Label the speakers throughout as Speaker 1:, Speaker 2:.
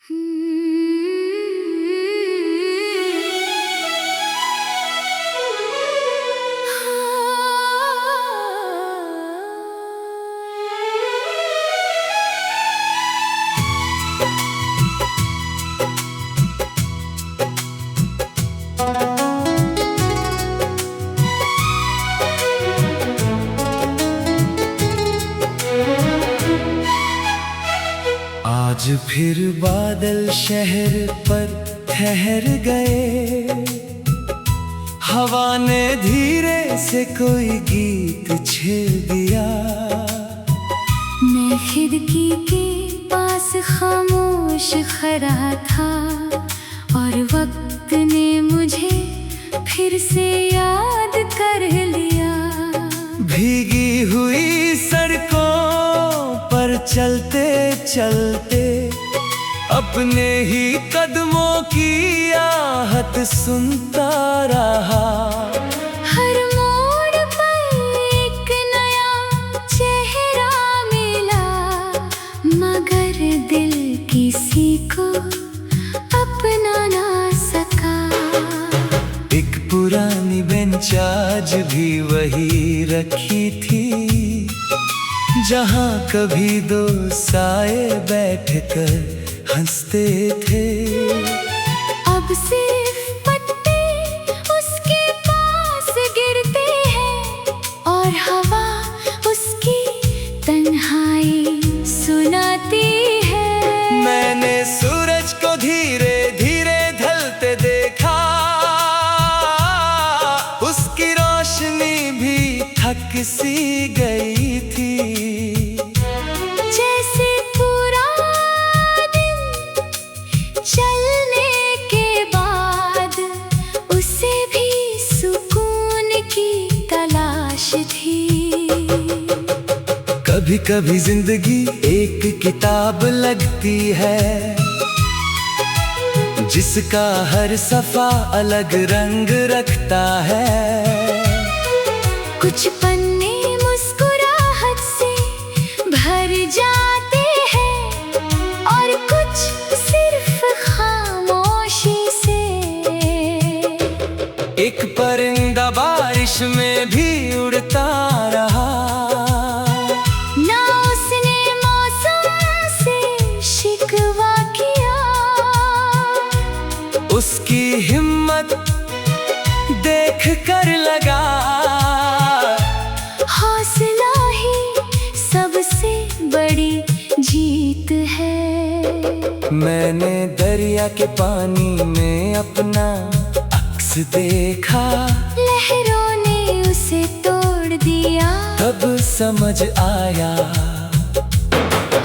Speaker 1: आज फिर बादल शहर पर ठहर गए। हवा ने धीरे से कोई गीत छेड़ दिया।
Speaker 2: मैं खिड़की के पास खामोश खड़ा था और वक्त ने मुझे फिर से याद कर लिया।
Speaker 1: भीगी हुई सड़कों पर चलते चलते अपने ही कदमों की आहट सुनता रहा।
Speaker 2: हर मोड़ पर एक नया चेहरा मिला, मगर दिल किसी को अपना ना सका।
Speaker 1: एक पुरानी बेंच आज भी वही रखी थी, जहाँ कभी दो साए बैठकर हंसते थे।
Speaker 2: अब सिर्फ पत्ते उसके पास गिरते हैं और हवा उसकी तन्हाई सुनाती है।
Speaker 1: मैंने सूरज को धीरे धीरे ढलते देखा, उसकी रोशनी भी थक सी गई थी।
Speaker 2: जैसे पूरा दिन चलने के बाद उसे भी सुकून की तलाश थी।
Speaker 1: कभी कभी जिंदगी एक किताब लगती है, जिसका हर सफ़ा अलग रंग रखता है।
Speaker 2: कुछ पन्ने मुस्कुराहट से भर जाते हैं और कुछ सिर्फ खामोशी से।
Speaker 1: एक परिंदा बारिश में भी उड़ता रहा,
Speaker 2: ना उसने मौसम से शिकवा किया।
Speaker 1: उसकी हिम्मत देख कर लगा,
Speaker 2: हौसला ही सबसे बड़ी जीत है।
Speaker 1: मैंने दरिया के पानी में अपना अक्स देखा,
Speaker 2: लहरों ने उसे तोड़ दिया।
Speaker 1: तब समझ आया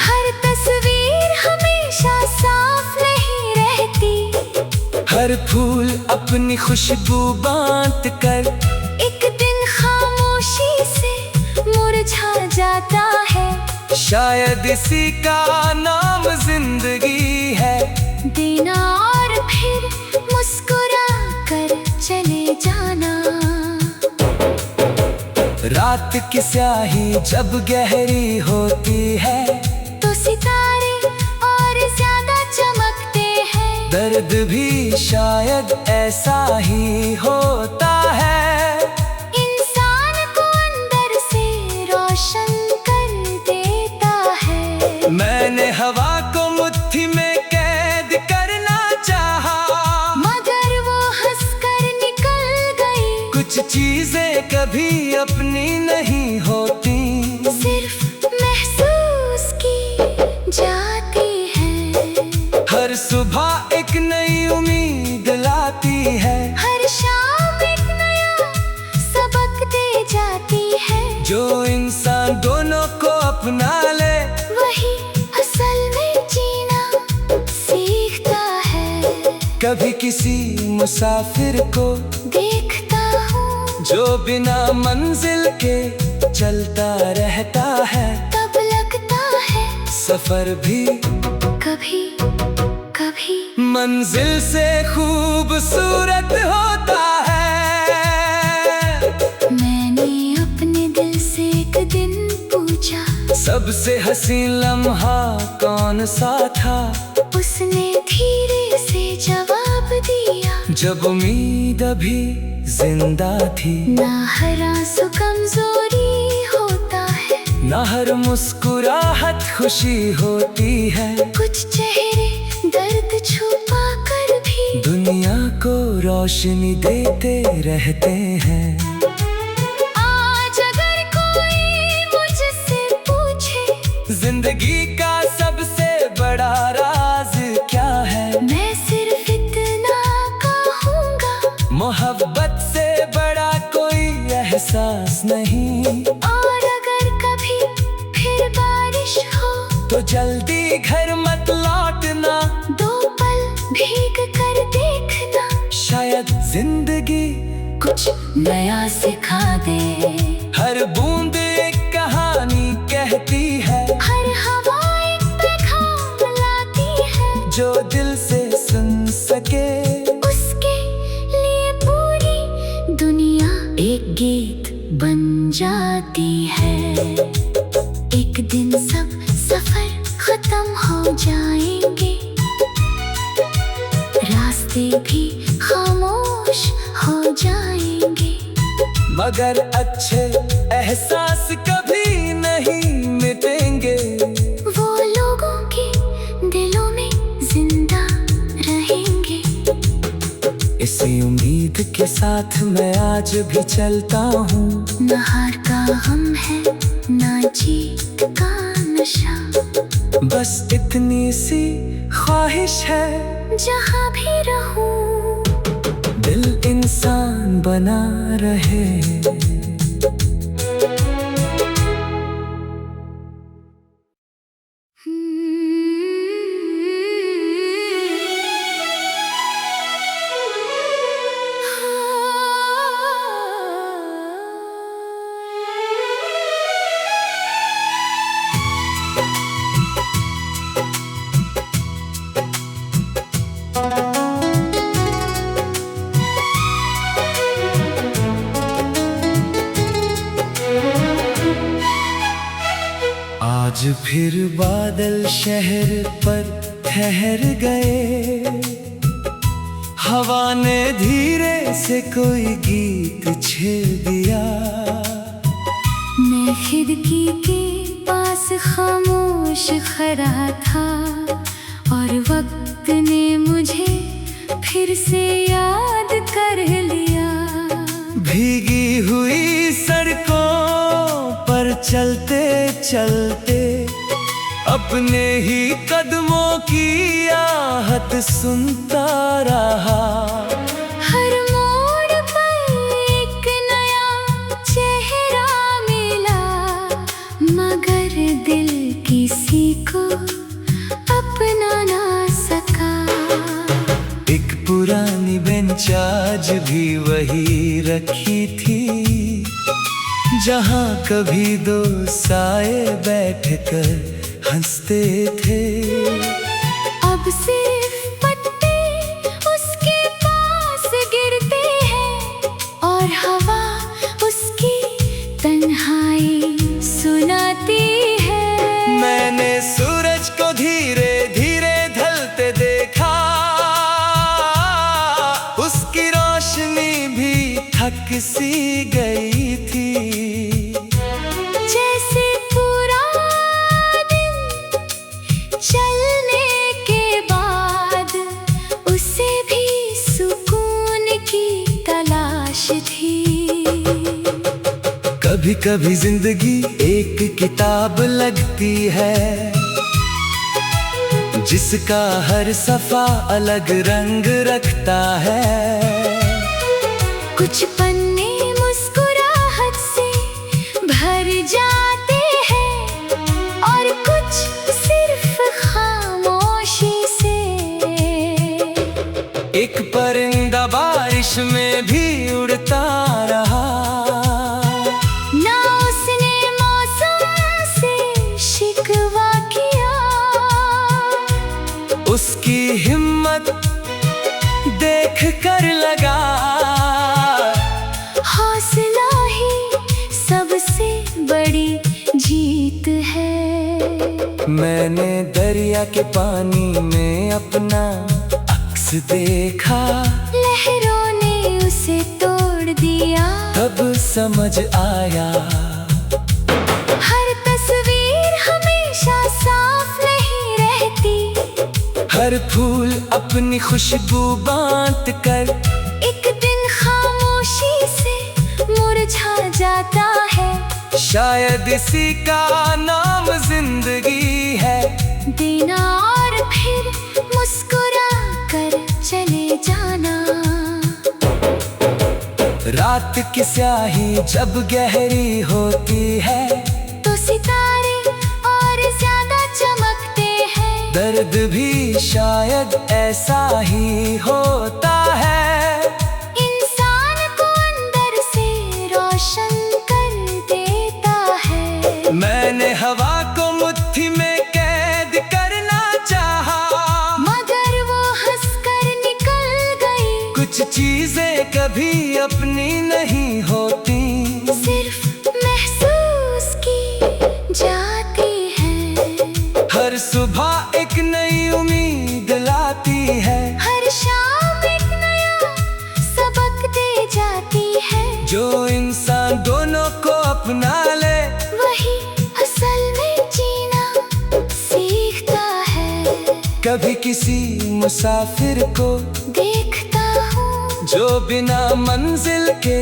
Speaker 2: हर तस्वीर हमेशा साफ नहीं रहती।
Speaker 1: हर फूल अपनी खुशबू बांट कर
Speaker 2: एक दिन खामोशी से मुरझा जाता है।
Speaker 1: शायद इसी का नाम जिंदगी है।
Speaker 2: देना और फिर मुस्कुरा कर चले जाना।
Speaker 1: रात की स्याही जब गहरी होती है,
Speaker 2: तो सितारे और ज्यादा चमकते हैं।
Speaker 1: दर्द भी शायद ऐसा ही होता है।
Speaker 2: इंसान को अंदर से रोशन कर देता है।
Speaker 1: मैंने हवा को मुट्ठी में कैद करना चाहा,
Speaker 2: मगर वो हंसकर निकल गई।
Speaker 1: कुछ चीजें कभी अपनी नहीं होती,
Speaker 2: सिर्फ महसूस की जाती है।
Speaker 1: हर सुबह एक नई उम्मीद लाती है।
Speaker 2: हर शाम एक नया सबक दे जाती है।
Speaker 1: जो इंसान दोनों को अपना ले,
Speaker 2: वही असल में जीना सीखता है।
Speaker 1: कभी किसी मुसाफिर को
Speaker 2: देखता हूँ
Speaker 1: जो बिना मंजिल के चलता रहता है,
Speaker 2: तब लगता है
Speaker 1: सफर भी
Speaker 2: कभी कभी
Speaker 1: मंजिल से खूबसूरत होता है।
Speaker 2: मैंने अपने दिल से एक दिन पूछा,
Speaker 1: सबसे हसीन लम्हा कौन सा था?
Speaker 2: उस उसने धीरे से जवाब दिया,
Speaker 1: जब उम्मीद अभी जिंदा थी।
Speaker 2: ना हर आंसू कमजोरी होता है,
Speaker 1: ना हर मुस्कुराहट खुशी होती है।
Speaker 2: कुछ चेहरे दर्द छुपा कर भी
Speaker 1: दुनिया को रोशनी देते रहते हैं।
Speaker 2: आज अगर कोई मुझसे पूछे
Speaker 1: जिंदगी का सबसे बड़ा राज क्या है,
Speaker 2: मैं सिर्फ इतना कहूँगा,
Speaker 1: मोहब्बत से बड़ा कोई एहसास नहीं।
Speaker 2: और अगर कभी फिर बारिश हो
Speaker 1: तो जल्दी घर मत लौटना,
Speaker 2: 2 पल भीग कर देखना,
Speaker 1: शायद जिंदगी
Speaker 2: कुछ नया सिखा दे।
Speaker 1: हर बूंद एक कहानी कहती है,
Speaker 2: हर हवा एक पैगाम लाती है,
Speaker 1: जो दिल से सुन सके
Speaker 2: उसके लिए पूरी दुनिया एक गीत बन जाती है। एक दिन सब सफर खत्म हो जाएंगे, रास्ते भी खामोश हो जाएंगे,
Speaker 1: मगर अच्छे एहसास कभी नहीं मिटेंगे।
Speaker 2: वो लोगों के दिलों में जिंदा रहेंगे।
Speaker 1: इसी उम्मीद के साथ मैं आज भी चलता हूँ।
Speaker 2: न हार का गम है, न जीत का नशा,
Speaker 1: बस इतनी सी ख्वाहिश है,
Speaker 2: जहाँ भी रहूं
Speaker 1: दिल इंसान बना रहे। आज फिर बादल शहर पर ठहर गए, हवा ने धीरे से कोई गीत छेड़ दिया।
Speaker 2: मैं खिड़की के पास खामोश खड़ा था, और वक्त ने मुझे फिर से याद कर लिया।
Speaker 1: भीगी हुई सड़कों पर चलते चलते अपने ही कदमों की आहट सुनता रहा।
Speaker 2: हर मोड़ पर एक नया चेहरा मिला, मगर दिल किसी को अपना ना सका।
Speaker 1: एक पुरानी बेंच आज भी वही रखी थी, जहाँ कभी 2 साए बैठकर हंसते थे।
Speaker 2: अब सिर्फ पत्ते उसके पास गिरते हैं, और हवा उसकी तन्हाई सुनाती है।
Speaker 1: मैंने सूरज को धीरे धीरे ढलते देखा, उसकी रोशनी भी थक सी गई थी।
Speaker 2: जैसे पूरा दिन चलने के बाद उसे भी सुकून की तलाश थी।
Speaker 1: कभी कभी जिंदगी एक किताब लगती है, जिसका हर सफा अलग रंग रखता है।
Speaker 2: कुछ पन्ने मुस्कुराहट से भर जाते हैं, और कुछ सिर्फ खामोशी से।
Speaker 1: एक परिंदा बारिश में भी उड़ता रहा,
Speaker 2: ना उसने मौसम से शिकवा किया।
Speaker 1: उसकी हिम्मत देख कर लगा,
Speaker 2: हौसला ही सबसे बड़ी जीत है।
Speaker 1: मैंने दरिया के पानी में अपना अक्स देखा,
Speaker 2: लहरों ने उसे तोड़ दिया।
Speaker 1: तब समझ आया
Speaker 2: हर तस्वीर हमेशा साफ नहीं रहती।
Speaker 1: हर फूल अपनी खुशबू बांट कर
Speaker 2: एक दिन खामोशी से मुरझा जाता है।
Speaker 1: शायद इसी का नाम जिंदगी है।
Speaker 2: देना और फिर मुस्कुरा कर चले जाना।
Speaker 1: रात की स्याही जब गहरी होती है
Speaker 2: तो सितारे और ज्यादा चमकते हैं।
Speaker 1: दर्द भी शायद ऐसा ही होता है।
Speaker 2: इंसान को अंदर से रोशन कर देता है।
Speaker 1: मैंने हवा को मुट्ठी में कैद करना चाहा,
Speaker 2: मगर वो हंसकर निकल गई।
Speaker 1: कुछ चीजें कभी अपनी नहीं होती,
Speaker 2: सिर्फ महसूस की जाती है।
Speaker 1: हर सुबह एक नई उम्मीद लाती है।
Speaker 2: हर शाम एक नया सबक दे जाती है।
Speaker 1: जो इंसान दोनों को अपना ले
Speaker 2: वही असल में जीना सीखता है।
Speaker 1: कभी किसी मुसाफिर को
Speaker 2: देखता हूँ
Speaker 1: जो बिना मंजिल के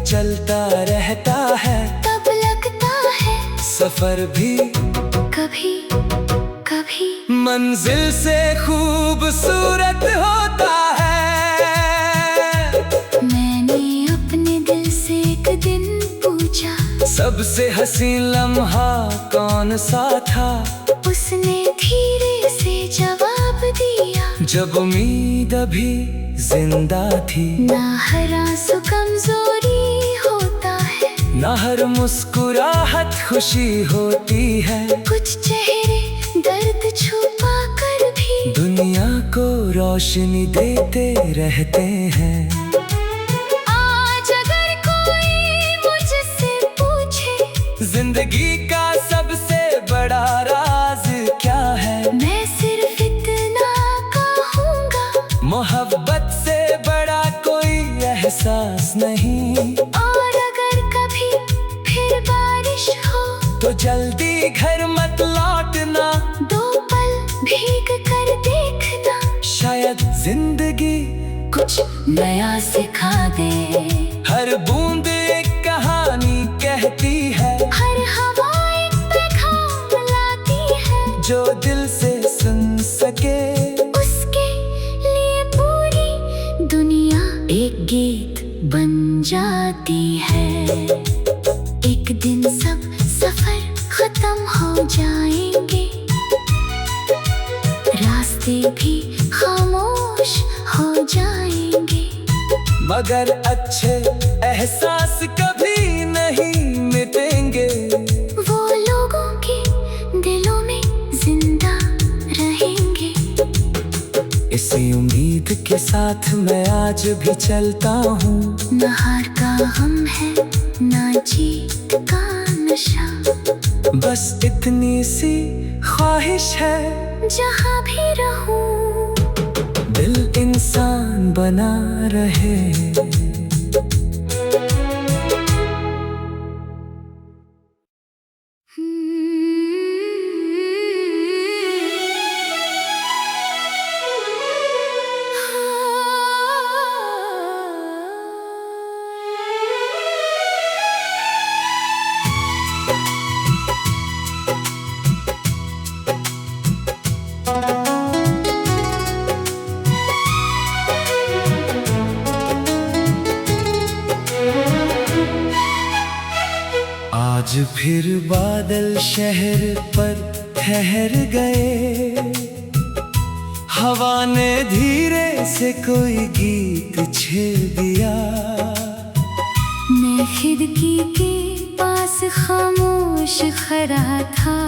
Speaker 1: चलता रहता है,
Speaker 2: तब लगता है
Speaker 1: सफर भी
Speaker 2: कभी कभी
Speaker 1: मंजिल से खूबसूरत होता है।
Speaker 2: मैंने अपने दिल से एक दिन पूछा,
Speaker 1: सबसे हसीन लम्हा कौन सा था?
Speaker 2: उसने धीरे से जवाब दिया,
Speaker 1: जब उम्मीद अभी जिंदा थी।
Speaker 2: ना हर आंसू कमजोरी होता है,
Speaker 1: ना हर मुस्कुराहट खुशी होती है।
Speaker 2: कुछ चेहरे दर्द छुपा कर भी
Speaker 1: दुनिया को रोशनी देते रहते हैं।
Speaker 2: आज अगर कोई मुझसे पूछे
Speaker 1: जिंदगी का सबसे बड़ा राज क्या है,
Speaker 2: मैं सिर्फ इतना कहूँगा,
Speaker 1: मोहब्बत से बड़ा कोई एहसास नहीं।
Speaker 2: और अगर कभी फिर बारिश हो
Speaker 1: तो जल्दी घर मत लौटना,
Speaker 2: 2 पल भीग कर देखना।
Speaker 1: शायद जिंदगी
Speaker 2: कुछ नया सिखा दे।
Speaker 1: हर बूंद एक कहानी कहती है,
Speaker 2: हर हवा एक पैगाम लाती है।
Speaker 1: जो दिल से सुन सके
Speaker 2: उसके लिए पूरी दुनिया एक गीत बन जाती है। एक दिन सब सफर खत्म हो जाएंगे, रास्ते भी खामोश हो जाएंगे।
Speaker 1: मगर अच्छे एहसास कभी नहीं मिटेंगे।
Speaker 2: वो लोगों के दिलों में जिंदा रहेंगे।
Speaker 1: इसी उम्मीद के साथ मैं आज भी चलता हूँ।
Speaker 2: न हार का गम है, न जीत का नशा।
Speaker 1: बस इतनी सी ख्वाहिश है,
Speaker 2: जहाँ भी रहूं
Speaker 1: दिल इंसान बना रहे। आज फिर बादल शहर पर ठहर गए। हवा ने धीरे से कोई गीत छेड़ दिया।
Speaker 2: मैं खिड़की के पास खामोश खड़ा था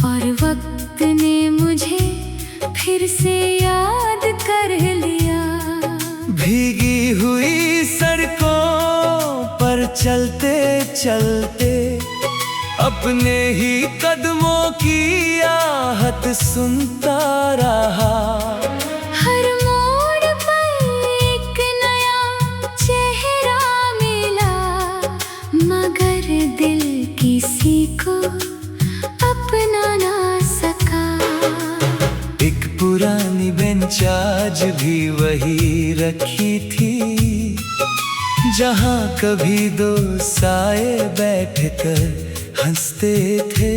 Speaker 2: और वक्त ने मुझे फिर से याद कर लिया।
Speaker 1: भीगी हुई सड़कों पर चलते चलते अपने ही कदमों की आहट सुनता रहा। पुरानी बेंच आज भी वही रखी थी, जहाँ कभी दो साए बैठकर हंसते थे।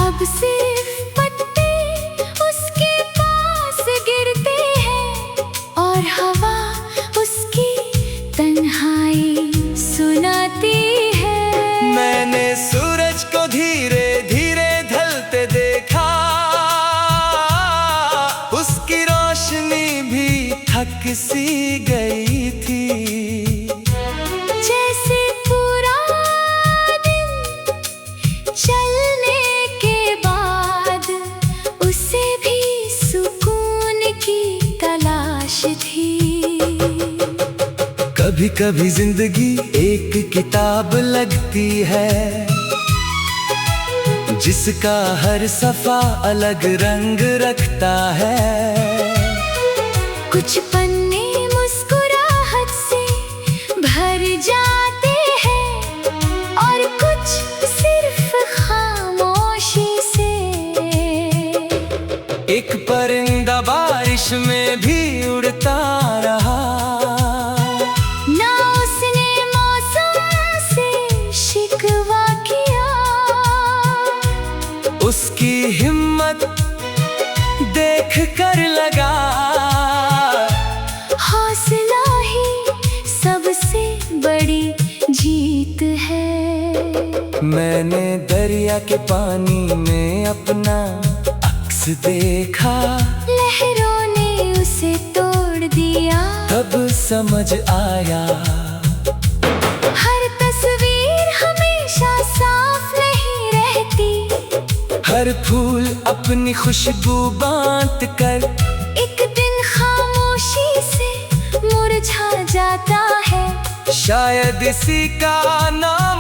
Speaker 2: अब सिर्फ पत्ते उसके पास गिरते हैं और हवा उसकी तन्हाई सुनाती है।
Speaker 1: मैंने सूरज को धीरे धीरे ढलते देखा, उसकी रोशनी भी थक सी गई थी।
Speaker 2: जैसे पूरा दिन चलने के बाद उसे भी सुकून की तलाश थी।
Speaker 1: कभी कभी जिंदगी एक किताब लगती है, जिसका हर सफा अलग रंग रखता है।
Speaker 2: कुछ पन्ने मुस्कुराहट से भर जाते हैं और कुछ सिर्फ खामोशी से।
Speaker 1: एक परिंदा बारिश में भी उड़ता रहा,
Speaker 2: ना उसने मौसम से शिकवा किया।
Speaker 1: उसकी हिम्मत देख कर लगा,
Speaker 2: हौसला ही सबसे बड़ी जीत है।
Speaker 1: मैंने दरिया के पानी में अपना अक्स देखा,
Speaker 2: लहरों ने उसे तोड़ दिया।
Speaker 1: तब समझ आया
Speaker 2: हर तस्वीर हमेशा साफ नहीं रहती।
Speaker 1: हर फूल अपनी खुशबू बांट कर
Speaker 2: एक दिन खामोशी से मुरझा जाता है।
Speaker 1: शायद इसी का नाम